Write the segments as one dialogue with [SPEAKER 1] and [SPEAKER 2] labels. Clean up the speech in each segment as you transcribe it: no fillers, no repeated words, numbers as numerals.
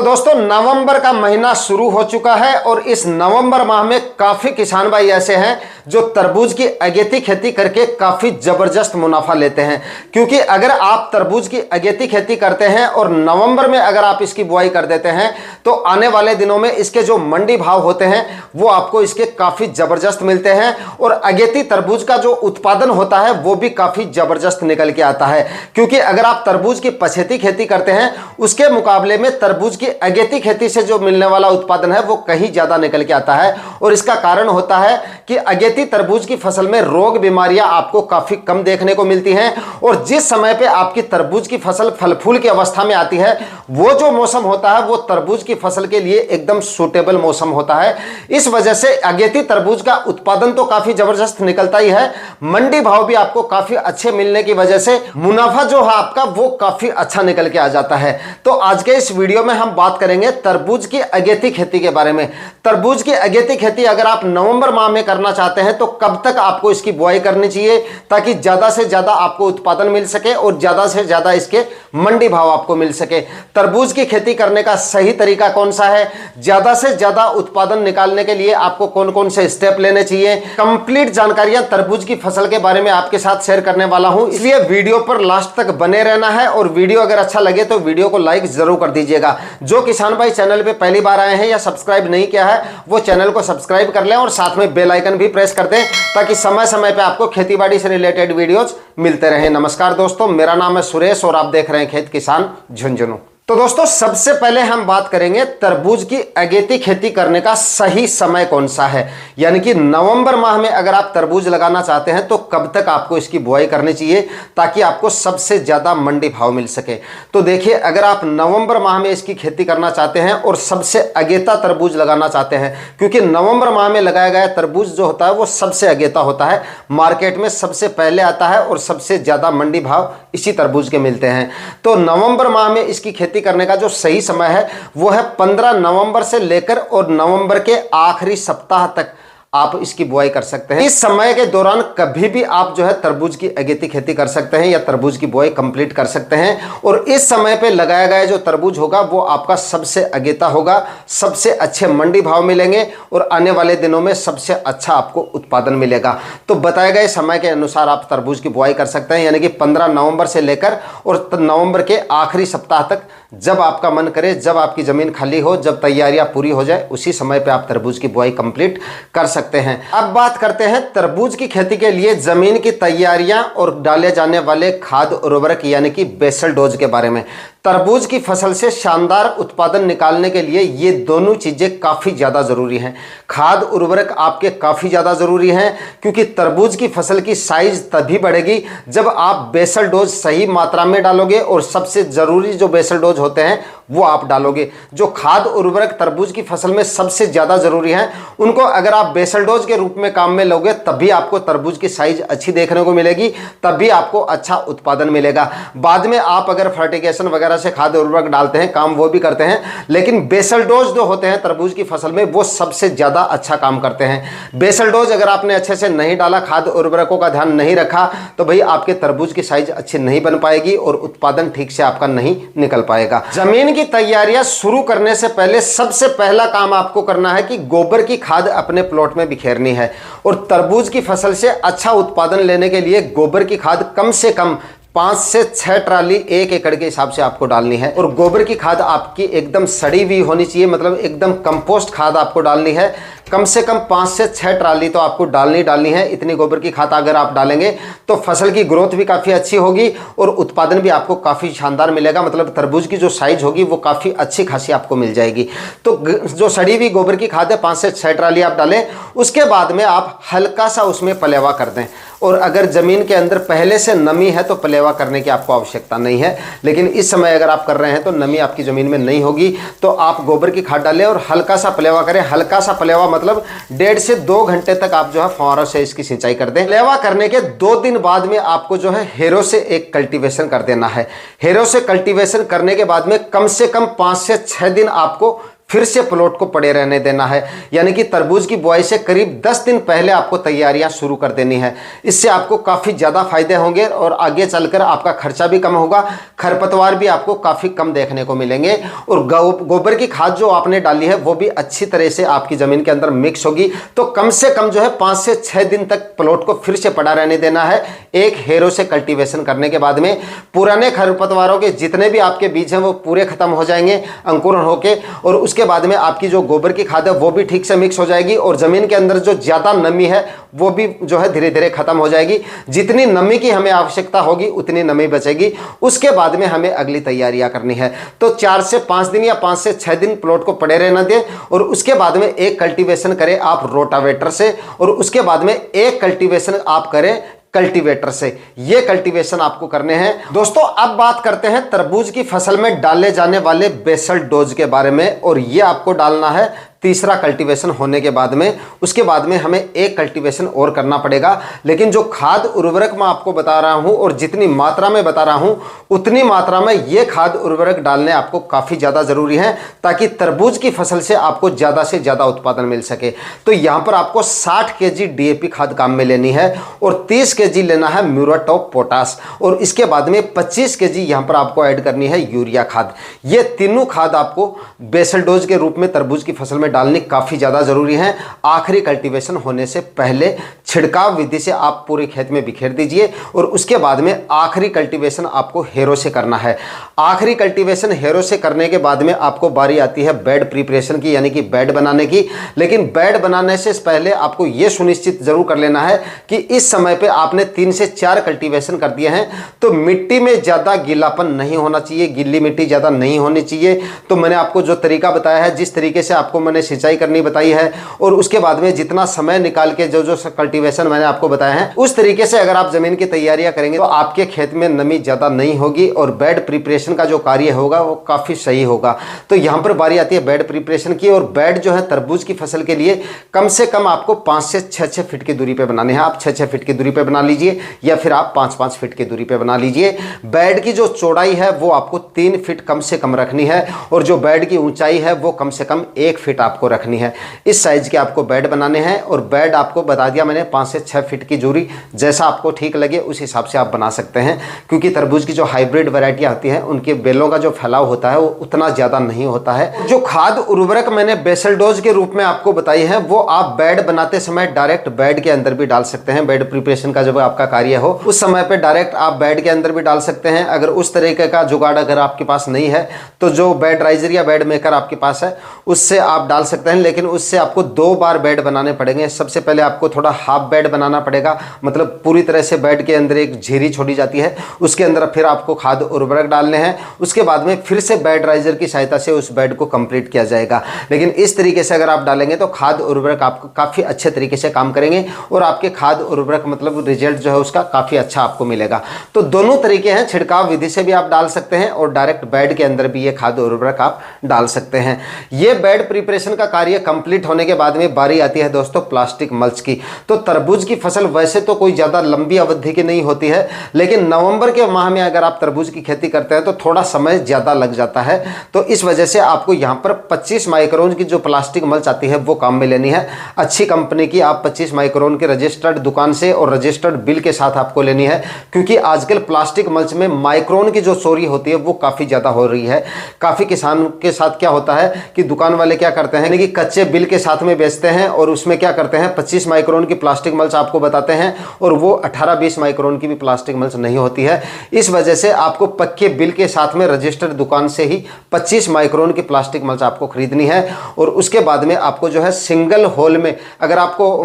[SPEAKER 1] दोस्तों नवंबर का महीना शुरू हो चुका है और इस नवंबर माह में काफी किसान भाई ऐसे हैं जो तरबूज की अगेती खेती करके काफी जबरदस्त मुनाफा लेते हैं। क्योंकि अगर आप तरबूज की अगेती खेती करते हैं और नवंबर में अगर आप इसकी बुआई कर देते हैं तो आने वाले दिनों में इसके जो मंडी भाव होते हैं वो आपको इसके काफी जबरदस्त मिलते हैं और अगेती तरबूज का जो उत्पादन होता है वो भी काफी जबरदस्त निकल के आता है। क्योंकि अगर आप तरबूज की पछेती खेती करते हैं उसके मुकाबले में तरबूज की अगेती खेती से जो मिलने वाला उत्पादन है वो कहीं ज्यादा निकल के आता है। और इसका कारण होता है कि अगेती तरबूज की फसल में रोग बीमारियां आपको काफी कम देखने को मिलती हैं और जिस समय पे आपकी तरबूज की फसल फल फूल की अवस्था में आती है वो जो मौसम होता है वो तरबूज की फसल के लिए एकदम सूटेबल मौसम होता है। इस वजह से अगेती तरबूज का उत्पादन तो काफी जबरदस्त निकलता ही है, मंडी भाव भी आपको काफी अच्छे मिलने की वजह से मुनाफा जो है आपका वो काफी अच्छा निकल के आ जाता है। तो आज के इस वीडियो में हम बात करेंगे तरबूज की अगेती खेती के बारे में। तरबूज की अगेती खेती अगर आप नवंबर माह में करना चाहते हैं तो कब तक आपको इसकी बुआई करनी चाहिए ताकि ज्यादा से ज्यादा आपको उत्पादन मिल सके और ज्यादा से ज्यादा इसके मंडी भाव आपको मिल सके। तरबूज की खेती करने का सही तरीका कौन सा है, ज्यादा से ज्यादा उत्पादन निकालने के लिए आपको कौन कौन से स्टेप लेने चाहिए, कंप्लीट जानकारियां तरबूज की फसल के बारे में आपके साथ शेयर करने वाला हूं। इसलिए वीडियो पर लास्ट तक बने रहना है और वीडियो अगर अच्छा लगे तो वीडियो को लाइक जरूर कर दीजिएगा। जो किसान भाई चैनल पे पहली बार आए हैं या सब्सक्राइब नहीं किया है वो चैनल को सब्सक्राइब कर लें और साथ में बेल आइकन भी प्रेस कर दें ताकि समय समय पे आपको खेतीबाड़ी से रिलेटेड वीडियोज मिलते रहें। नमस्कार दोस्तों, मेरा नाम है सुरेश और आप देख रहे हैं खेत किसान झुंझुनू। तो दोस्तों सबसे पहले हम बात करेंगे तरबूज की अगेती खेती करने का सही समय कौन सा है, यानी कि नवंबर माह में अगर आप तरबूज लगाना चाहते हैं तो कब तक आपको इसकी बुआई करनी चाहिए ताकि आपको सबसे ज्यादा मंडी भाव मिल सके। तो देखिए, अगर आप नवंबर माह में इसकी खेती करना चाहते हैं और सबसे अगेता तरबूज लगाना चाहते हैं, क्योंकि नवंबर माह में लगाया गया तरबूज जो होता है वो सबसे अगेता होता है, मार्केट में सबसे पहले आता है और सबसे ज्यादा मंडी भाव इसी तरबूज के मिलते हैं। तो नवंबर माह में इसकी खेती करने का जो सही समय है वो है 15 नवंबर से लेकर और नवंबर के आखिरी सप्ताह तक आप इसकी बुआई कर सकते हैं। इस समय के दौरान कभी भी आप जो है तरबूज की अगेती खेती कर सकते हैं या तरबूज की बुआई कंप्लीट कर सकते हैं और इस समय पे लगाया गया जो तरबूज होगा वो आपका सबसे अगेता होगा, सबसे अच्छे मंडी भाव मिलेंगे और आने वाले दिनों में सबसे अच्छा आपको उत्पादन मिलेगा। तो बताए गए समय के अनुसार आप तरबूज की बुआई कर सकते हैं, यानी कि 15 नवंबर से लेकर और नवंबर के आखिरी सप्ताह तक, जब आपका मन करे, जब आपकी जमीन खाली हो, जब तैयारियां पूरी हो जाए, उसी समय पे आप तरबूज की बुआई कंप्लीट कर सकते हैं। अब बात करते हैं तरबूज की खेती के लिए जमीन की तैयारियां और डाले जाने वाले खाद उर्वरक यानी कि बेसल डोज के बारे में। तरबूज की फसल से शानदार उत्पादन निकालने के लिए ये दोनों चीजें काफी ज्यादा जरूरी हैं। खाद उर्वरक आपके काफी ज्यादा जरूरी हैं क्योंकि तरबूज की फसल की साइज तभी बढ़ेगी जब आप बेसल डोज सही मात्रा में डालोगे और सबसे जरूरी जो बेसल डोज होते हैं वो आप डालोगे। जो खाद उर्वरक तरबूज की फसल में सबसे ज्यादा जरूरी है उनको अगर आप बेसल डोज के रूप में काम में लोगे तभी आपको तरबूज की साइज अच्छी देखने को मिलेगी, तभी आपको अच्छा उत्पादन मिलेगा। बाद में आप अगर फर्टिगेशन वगैरह से खाद उर्वरक डालते हैं, काम वो भी करते हैं, लेकिन बेसल डोज जो होते हैं तरबूज की फसल में वो सबसे ज्यादा अच्छा काम करते हैं। बेसल डोज अगर आपने अच्छे से नहीं डाला, खाद उर्वरकों का ध्यान नहीं रखा तो भाई आपके तरबूज की साइज अच्छी नहीं बन पाएगी और उत्पादन ठीक से आपका नहीं निकल पाएगा। जमीन की तैयारियां शुरू करने से पहले सबसे पहला काम आपको करना है कि गोबर की खाद अपने प्लॉट में बिखेरनी है और तरबूज की फसल से अच्छा उत्पादन लेने के लिए गोबर की खाद कम से कम 5 से 6 ट्राली 1 एकड़ के हिसाब से आपको डालनी है। और गोबर की खाद आपकी एकदम सड़ी हुई होनी चाहिए, मतलब एकदम कंपोस्ट खाद आपको डालनी है। कम से कम 5 से 6 ट्राली तो आपको डालनी है। इतनी गोबर की खाद अगर आप डालेंगे तो फसल की ग्रोथ भी काफ़ी अच्छी होगी और उत्पादन भी आपको काफ़ी शानदार मिलेगा, मतलब तरबूज की जो साइज होगी वो काफ़ी अच्छी खासी आपको मिल जाएगी। तो जो सड़ी हुई गोबर की खाद है 5 से 6 ट्राली आप डालें। उसके बाद में आप हल्का सा उसमें पलेवा कर दें और अगर ज़मीन के अंदर पहले से नमी है तो पलेवा करने की आपको आवश्यकता नहीं है, लेकिन इस समय अगर आप कर रहे हैं तो नमी आपकी ज़मीन में नहीं होगी तो आप गोबर की खाद डालें और हल्का सा पलेवा करें। हल्का सा पलेवा मतलब 1.5 से 2 घंटे तक आप जो है फव्वारों से इसकी सिंचाई कर दें। पलेवा करने के 2 दिन बाद में आपको जो है हेरो से एक कल्टीवेशन कर देना है। हेरो से कल्टीवेशन करने के बाद में कम से कम 5 से 6 दिन आपको फिर से प्लॉट को पड़े रहने देना है। यानी कि तरबूज की बुआई से करीब 10 दिन पहले आपको तैयारियां शुरू कर देनी है। इससे आपको काफ़ी ज़्यादा फायदे होंगे और आगे चलकर आपका खर्चा भी कम होगा, खरपतवार भी आपको काफ़ी कम देखने को मिलेंगे। और गोबर की खाद जो आपने डाली है वो भी अच्छी तरह से आपकी ज़मीन के अंदर मिक्स होगी। तो कम से कम जो है 5 से 6 दिन तक प्लॉट को फिर से पड़ा रहने देना है। एक हेरो से कल्टीवेशन करने के बाद में पुराने खरपतवारों के जितने भी आपके बीज हैं वो पूरे खत्म हो जाएंगे अंकुरण होके, और उसके बाद में आपकी जो गोबर की खाद है वो भी ठीक से मिक्स हो जाएगी और जमीन के अंदर जो ज्यादा नमी है वो भी जो है धीरे धीरे खत्म हो जाएगी। जितनी नमी की हमें आवश्यकता होगी उतनी नमी बचेगी। उसके बाद में हमें अगली तैयारियां करनी है। तो 4 से 5 दिन या 5 से 6 दिन प्लॉट को पड़े रहना दें और उसके बाद में एक कल्टीवेशन करें आप रोटावेटर से, और उसके बाद में एक कल्टीवेशन आप करें कल्टीवेटर से। ये कल्टीवेशन आपको करने हैं। दोस्तों अब बात करते हैं तरबूज की फसल में डाले जाने वाले बेसल डोज के बारे में, और ये आपको डालना है तीसरा कल्टीवेशन होने के बाद में। उसके बाद में हमें एक कल्टीवेशन और करना पड़ेगा। लेकिन जो खाद उर्वरक मैं आपको बता रहा हूं और जितनी मात्रा में बता रहा हूं उतनी मात्रा में ये खाद उर्वरक डालने आपको काफ़ी ज़्यादा ज़रूरी है, ताकि तरबूज की फसल से आपको ज़्यादा से ज़्यादा उत्पादन मिल सके। तो यहाँ पर आपको 60 kg DAP खाद काम में लेनी है और 30 kg लेना है म्यूरेट ऑफ पोटाश, और इसके बाद में 25 kg यहाँ पर आपको ऐड करनी है यूरिया खाद। ये तीनों खाद आपको बेसल डोज के रूप में तरबूज की फसल में डालनी काफी ज्यादा जरूरी है। आखिरी कल्टीवेशन होने से पहले छिड़काव विधि से आप पूरे खेत में बिखेर दीजिए, और उसके बाद में आखिरी कल्टीवेशन आपको हेरो से करना है। आखिरी कल्टीवेशन हेरो से करने के बाद में आपको बारी आती है बेड प्रिपरेशन की, यानी कि बेड बनाने की। लेकिन बेड बनाने से पहले आपको यह सुनिश्चित जरूर कर लेना है कि इस समय पे आपने 3 से 4 कल्टीवेशन कर दिए हैं तो मिट्टी में ज्यादा गीलापन नहीं होना चाहिए, गीली मिट्टी ज्यादा नहीं होनी चाहिए। तो मैंने आपको जो तरीका बताया है, जिस तरीके से आपको मैंने सिंचाई करनी बताई है, और उसके बाद में जितना समय निकाल के जो जो कल्टीवेशन मैंने आपको बताया है उस तरीके से अगर आप जमीन की तैयारियां करेंगे तो आपके खेत में नमी ज्यादा नहीं होगी और बेड प्रिपरेशन का जो कार्य होगा वो काफी सही होगा। तो यहां पर बारी आती है बेड प्रिपरेशन की, और बेड जो है तरबूज की फसल के लिए कम से कम आपको 5 से 6 फीट की दूरी पे बनाने हैं। आप 6 फीट की दूरी पे बना लीजिए या फिर आप 5 फीट की दूरी पे बना लीजिए। बेड की जो चौड़ाई है वो आपको 3 फीट कम से कम रखनी है, और जो बेड की ऊंचाई है वो कम से कम 1 फीट आपको रखनी है। इस साइज के आपको बेड बनाने हैं, और बेड आपको बता दिया मैंने 5 से 6 फीट की दूरी, जैसा आपको ठीक लगे उस हिसाब से आप बना सकते हैं। क्योंकि तरबूज की जो हाइब्रिड वैरायटियां आती हैं उनके बेलों का जो फैलाव होता है वो उतना ज्यादा नहीं होता है। जो खाद उर्वरक मैंने बेसल डोज के रूप में आपको बताई है वो आप बेड बनाते समय डायरेक्ट बेड के अंदर भी डाल सकते हैं। बेड प्रिपरेशन का जब आपका कार्य हो उस समय पे डायरेक्ट आप बेड के अंदर भी डाल सकते हैं। अगर उस तरीके का जुगाड़ अगर आपके पास नहीं है तो जो बेड राइजर या बेड मेकर आपके पास है उससे आप डाल सकते हैं, लेकिन उससे आपको 2 बार बेड बनाने पड़ेंगे। सबसे पहले आपको थोड़ा हाफ बेड बनाना पड़ेगा, मतलब पूरी तरह से बेड के अंदर एक झीरी छोड़ी जाती है, उसके अंदर फिर आपको खाद उर्वरक डालने हैं। उसके बाद में फिर से बेड राइजर की सहायता से उस बेड को कंप्लीट किया जाएगा। लेकिन इस तरीके से अगर आप डालेंगे तो खाद उर्वरक आपको काफ़ी अच्छे तरीके से काम करेंगे और आपके खाद उर्वरक मतलब रिजल्ट जो है उसका काफ़ी अच्छा आपको मिलेगा। तो दोनों तरीके हैं, छिड़काव विधि से भी आप डाल सकते हैं और डायरेक्ट बेड के अंदर भी ये खाद उर्वरक आप डाल सकते हैं। ये बेड प्रिपरेशन का कार्य कंप्लीट होने के बाद में बारी आती है दोस्तों प्लास्टिक मल्च की। तो तरबूज की फसल वैसे तो कोई ज़्यादा लंबी अवधि की नहीं होती है, लेकिन नवंबर के माह में अगर आप तरबूज की खेती करते हैं तो थोड़ा समय ज़्यादा लग जाता है। तो इस वजह से आपको यहाँ पर 25 माइक्रोन की जो प्लास्टिक मल्च आती है वो काम में लेनी है। अच्छी कंपनी की आप 25 माइक्रोन के रजिस्टर्ड दुकान से और रजिस्टर्ड बिल के साथ आपको लेनी है, क्योंकि आजकल प्लास्टिक मल्च में माइक्रोन की जो चोरी होती है वो काफ़ी ज़्यादा हो रही है। काफ़ी किसानों के साथ क्या होता है कि दुकान वाले क्या करते हैं कि कच्चे बिल के साथ में बेचते हैं और उसमें क्या करते हैं 25 माइक्रोन की प्लास्टिक मल्च आपको बताते हैं और वो 18-20 माइक्रोन की भी प्लास्टिक मल्च नहीं होती है। इस वजह से आपको पक्के बिल के साथ में रजिस्टर्ड दुकान से ही 25 माइक्रोन की प्लास्टिक मल्च आपको खरीदनी है। और उसके बाद में आपको जो है सिंगल होल में, अगर आपको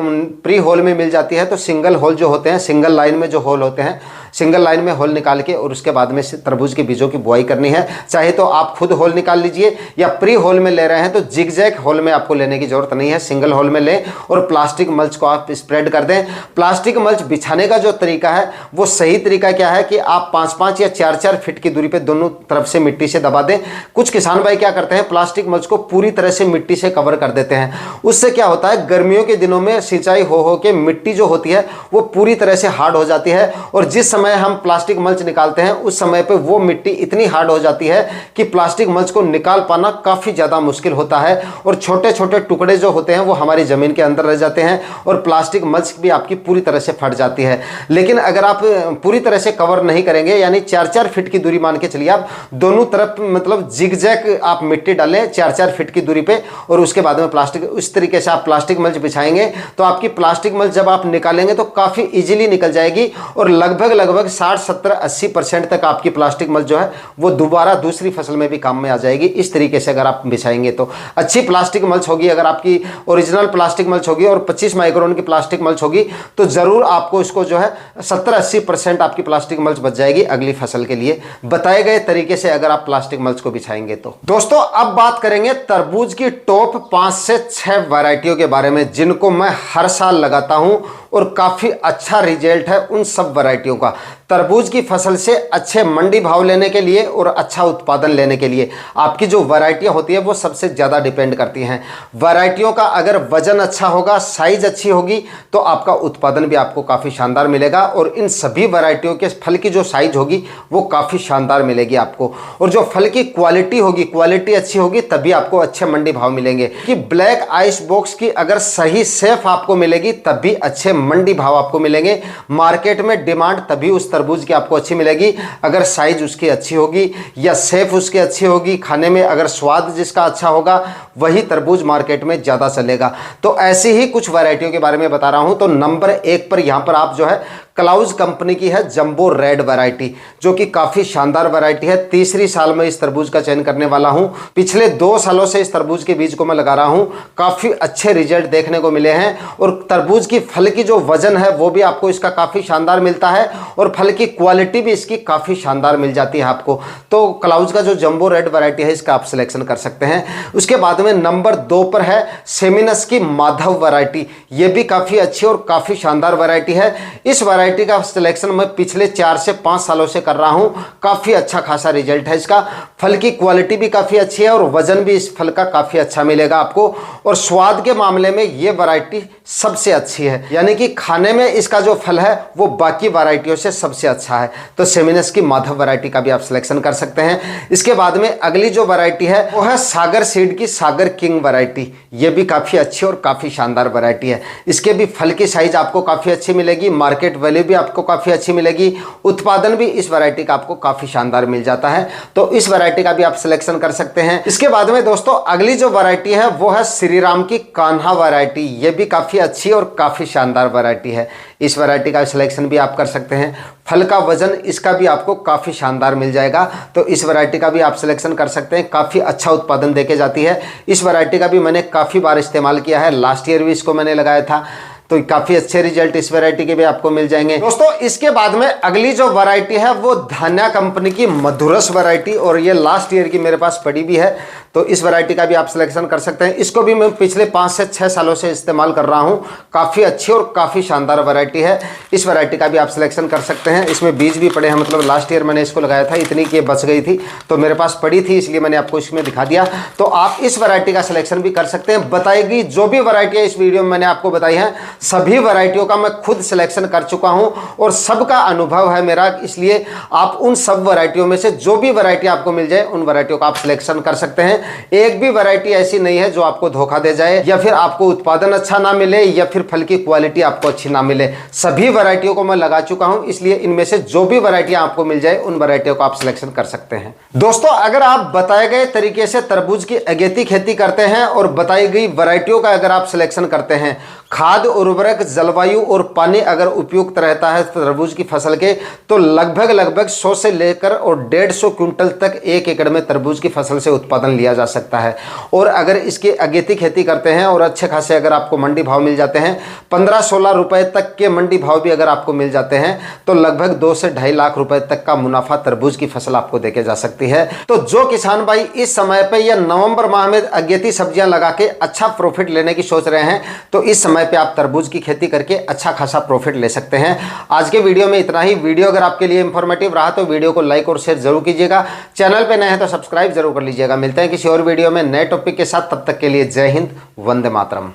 [SPEAKER 1] प्री होल में मिल जाती है तो सिंगल होल जो होते हैं, सिंगल लाइन में जो होल होते हैं, सिंगल लाइन में होल निकाल के और उसके बाद में तरबूज के बीजों की बुआई करनी है। चाहे तो आप खुद होल निकाल लीजिए या प्री होल में ले रहे हैं तो जिगजैग होल में आपको लेने की जरूरत नहीं है, सिंगल होल में लें और प्लास्टिक मल्च को आप स्प्रेड कर दें। प्लास्टिक मल्च बिछाने का जो तरीका है वो सही तरीका क्या है कि आप 5-5 या 4-4 फीट की दूरी पे दोनों तरफ से मिट्टी से दबा दें। कुछ किसान भाई क्या करते हैं प्लास्टिक मल्च को पूरी तरह से मिट्टी से कवर कर देते हैं। उससे क्या होता है गर्मियों के दिनों में सिंचाई हो के मिट्टी जो होती है वो पूरी तरह से हार्ड हो जाती है और जिस समय हम प्लास्टिक मल्च निकालते हैं उस समय पे वो मिट्टी इतनी हार्ड हो जाती है कि प्लास्टिक मल्च को निकाल पाना काफ़ी ज़्यादा मुश्किल होता है और छोटे छोटे टुकड़े जो होते हैं वो हमारी ज़मीन के अंदर रह जाते हैं और प्लास्टिक मल्च भी आपकी पूरी तरह से फट जाती है। लेकिन अगर आप पूरी तरह से कवर नहीं करेंगे, यानी 4-4 फीट की दूरी मान के चलिए, आप दोनों तरफ मतलब जिगजैग आप मिट्टी डालें 4-4 फीट की दूरी पे और उसके बाद में प्लास्टिक, उस तरीके से आप प्लास्टिक मल्च बिछाएंगे तो आपकी प्लास्टिक मल्च जब आप निकालेंगे तो काफ़ी ईजिली निकल जाएगी और लगभग 60-70-80% तक आपकी प्लास्टिक मल्च जो है वो दोबारा दूसरी फसल में भी काम में आ जाएगी। इस तरीके से अगर आप बिछाएंगे तो अच्छी प्लास्टिक मल्च होगी। अगर आपकी ओरिजिनल प्लास्टिक मल्च होगी और 25 माइक्रोन की प्लास्टिक मल्च होगी तो ज़रूर आपको इसको जो है 70-80% आपकी प्लास्टिक मल्च बच जाएगी अगली फसल के लिए, बताए गए तरीके से अगर आप प्लास्टिक मल्च को बिछाएंगे तो। दोस्तों अब बात करेंगे तरबूज की टॉप 5 से 6 वैरायटियों के बारे में जिनको मैं हर साल लगाता हूं और काफ़ी अच्छा रिजल्ट है उन सब वैरायटियों का। तरबूज की फसल से अच्छे मंडी भाव लेने के लिए और अच्छा उत्पादन लेने के लिए आपकी जो वैरायटियाँ होती है वो सबसे ज़्यादा डिपेंड करती हैं। वैरायटियों का अगर वजन अच्छा होगा, साइज अच्छी होगी तो आपका उत्पादन भी आपको काफ़ी शानदार मिलेगा और इन सभी वैरायटियों के फल की जो साइज होगी वो काफ़ी शानदार मिलेगी आपको और जो फल की क्वालिटी होगी, क्वालिटी अच्छी होगी तभी आपको अच्छे मंडी भाव मिलेंगे। कि ब्लैक आइस बॉक्स की अगर सही सेफ आपको मिलेगी तभी अच्छे मंडी भाव आपको मिलेंगे। मार्केट में डिमांड तभी उस तरबूज की आपको अच्छी मिलेगी अगर साइज उसकी अच्छी होगी या सेफ उसकी अच्छी होगी, खाने में अगर स्वाद जिसका अच्छा होगा वही तरबूज मार्केट में ज़्यादा चलेगा। तो ऐसी ही कुछ वैरायटियों के बारे में बता रहा हूं। तो नंबर 1 पर यहां पर आप जो है क्लाउज कंपनी की है जंबो रेड वैरायटी, जो कि काफ़ी शानदार वैरायटी है। तीसरी साल में इस तरबूज का चयन करने वाला हूं। पिछले 2 सालों से इस तरबूज के बीज को मैं लगा रहा हूं, काफ़ी अच्छे रिजल्ट देखने को मिले हैं और तरबूज की फल की जो वजन है वो भी आपको इसका काफ़ी शानदार मिलता है और फल की क्वालिटी भी इसकी काफ़ी शानदार मिल जाती है आपको। तो क्लाउज का जो जंबो रेड वैरायटी है इसका आप सिलेक्शन कर सकते हैं। उसके बाद में नंबर 2 पर है सेमिनस की माधव वैरायटी। ये भी काफ़ी अच्छी और काफ़ी शानदार वैरायटी है। इस वैरायटी का सिलेक्शन मैं पिछले 4 से 5 सालों से कर रहा हूं। काफ़ी अच्छा खासा रिजल्ट है इसका। फल की क्वालिटी भी काफ़ी अच्छी है और वजन भी इस फल का काफ़ी अच्छा मिलेगा आपको और स्वाद के मामले में ये वैरायटी सबसे अच्छी है, यानी कि खाने में इसका जो फल है वो बाकी वैरायटियों से सबसे अच्छा है। तो सेमिनस की माधव वैरायटी का भी आप सिलेक्शन कर सकते हैं। इसके बाद में अगली जो वैरायटी है वो है सागर सीड की सागर किंग वैरायटी। ये भी काफ़ी अच्छी और काफ़ी शानदार वैरायटी है। इसके भी फल की साइज आपको काफ़ी अच्छी मिलेगी, मार्केट वैल्यू भी आपको काफ़ी अच्छी मिलेगी, उत्पादन भी इस वैरायटी का आपको काफ़ी शानदार मिल जाता है। तो इस वैरायटी का भी आप सिलेक्शन कर सकते हैं। इसके बाद में दोस्तों अगली जो वैरायटी है वो है श्री राम की कान्हा वैरायटी। ये भी काफ़ी अच्छी और काफ़ी शानदार वैरायटी है। इस वैरायटी का सिलेक्शन भी आप कर सकते हैं। फल का वजन इसका भी आपको काफ़ी शानदार मिल जाएगा, तो इस वैरायटी का भी आप सिलेक्शन कर सकते हैं। काफ़ी अच्छा उत्पादन देके जाती है। इस वैरायटी का भी मैंने काफ़ी बार इस्तेमाल किया है, लास्ट ईयर भी इसको मैंने लगाया था, तो काफ़ी अच्छे रिजल्ट इस वैरायटी के भी आपको मिल जाएंगे। दोस्तों इसके बाद में अगली जो वैरायटी है वो धान्या कंपनी की मधुरस वैरायटी, और ये लास्ट ईयर की मेरे पास पड़ी भी है, तो इस वैरायटी का भी आप सिलेक्शन कर सकते हैं। इसको भी मैं पिछले 5 से 6 सालों से इस्तेमाल कर रहा हूँ। काफ़ी अच्छी और काफ़ी शानदार वैरायटी है। इस वैरायटी का भी आप सिलेक्शन कर सकते हैं। इसमें बीज भी पड़े हैं, मतलब लास्ट ईयर मैंने इसको लगाया था, इतनी की बच गई थी तो मेरे पास पड़ी थी, इसलिए मैंने आपको इसमें दिखा दिया। तो आप इस वैरायटी का सिलेक्शन भी कर सकते हैं। बताएगी जो भी वैरायटियाँ इस वीडियो में मैंने आपको बताई हैं, सभी वैरायटियों का मैं खुद सिलेक्शन कर चुका हूं और सबका अनुभव है मेरा, इसलिए आप उन सब वैरायटियों में से जो भी वैरायटी आपको मिल जाए उन वैरायटियों का आप सिलेक्शन कर सकते हैं। एक भी वैरायटी ऐसी नहीं है जो आपको धोखा दे जाए या फिर आपको उत्पादन अच्छा ना मिले या फिर फल की क्वालिटी आपको अच्छी ना मिले। सभी वैरायटियों को मैं लगा चुका हूं, इसलिए इनमें से जो भी वैरायटियां आपको मिल जाए उन वैरायटियों को आप सिलेक्शन कर सकते हैं। दोस्तों अगर आप बताए गए तरीके से तरबूज की अगेती खेती करते हैं और बताई गई वैरायटियों का अगर आप सिलेक्शन करते हैं, खाद, उर्वरक, जलवायु और पानी अगर उपयुक्त रहता है तरबूज की फसल के, तो लगभग 100 से लेकर और 150 क्विंटल तक 1 एकड़ में तरबूज की फसल से उत्पादन लिया जा सकता है। और अगर इसकी अगेती खेती करते हैं और अच्छे खासे अगर आपको मंडी भाव मिल जाते हैं, 15-16 रुपए तक के मंडी भाव भी अगर आपको मिल जाते हैं, तो लगभग 2 से 2.5 लाख रुपए तक का मुनाफा तरबूज की फसल आपको देके जा सकती है। तो जो किसान भाई इस समय पे या नवंबर माह में अगेती सब्जियां लगा के अच्छा प्रॉफिट लेने की सोच रहे हैं, तो इस समय पे आप तरबूज की खेती करके अच्छा खासा प्रॉफिट ले सकते हैं। आज के वीडियो में इतना ही। वीडियो अगर आपके लिए इंफॉर्मेटिव रहा तो वीडियो को लाइक और शेयर जरूर कीजिएगा। चैनल पे नए हैं तो सब्सक्राइब जरूर कर लीजिएगा। मिलते हैं किसी और वीडियो में नए टॉपिक के साथ, तब तक के लिए जय हिंद, वंदे मातरम।